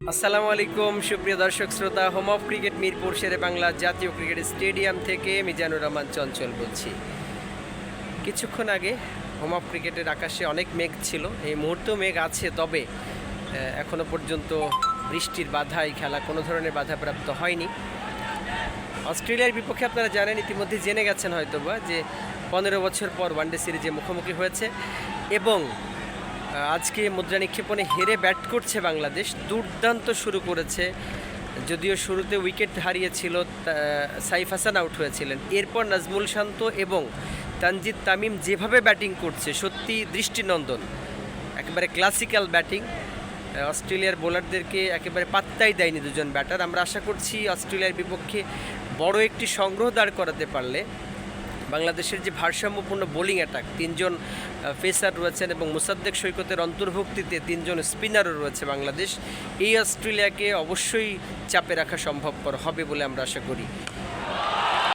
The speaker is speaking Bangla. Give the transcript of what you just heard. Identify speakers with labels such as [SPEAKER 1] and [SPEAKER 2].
[SPEAKER 1] আসসালামু আলাইকুম সুপ্রিয় দর্শক শ্রোতা, হোম অফ ক্রিকেট মিরপুর শেরে বাংলা জাতীয় ক্রিকেট স্টেডিয়াম থেকে মিজানুর রহমান চঞ্চল বলছি। কিছুক্ষণ আগে হোম অফ ক্রিকেটের আকাশে অনেক মেঘ ছিল, এই মুহূর্তেও মেঘ আছে, তবে এখনো পর্যন্ত বৃষ্টির বাধায় খেলা কোনো ধরনের বাধাপ্রাপ্ত হয়নি। অস্ট্রেলিয়ার বিপক্ষে আপনারা জানেন, ইতিমধ্যে জেনে গেছেন হয়তোবা, যে 15 বছর পর ওয়ানডে সিরিজে মুখোমুখি হয়েছে এবং আজকে মুদ্রা নিক্ষেপণে হেরে ব্যাট করছে বাংলাদেশ। দুর্দান্ত শুরু করেছে, যদিও শুরুতে উইকেট হারিয়েছিল, সাইফ হাসান আউট হয়েছিলেন। এরপর নাজমুল শান্ত এবং তানজিদ তামিম যেভাবে ব্যাটিং করছে, সত্যি দৃষ্টিনন্দন, একেবারে ক্লাসিক্যাল ব্যাটিং। অস্ট্রেলিয়ার বোলারদেরকে একেবারে পাত্তাই দেয়নি দুজন ব্যাটার। আমরা আশা করছি অস্ট্রেলিয়ার বিপক্ষে বড় একটি সংগ্রহ দাঁড় করাতে পারলে বাংলাদেশের যে ভারসাম্যপূর্ণ বোলিং অ্যাটাক, 3 জন পেসার রয়েছেন এবং মুসাদ্দেক সৈকতের অন্তর্ভুক্তিতে 3 জন স্পিনারও রয়েছে বাংলাদেশ, এই অস্ট্রেলিয়াকে অবশ্যই চাপে রাখা সম্ভবপর হবে বলে আমরা আশা করি।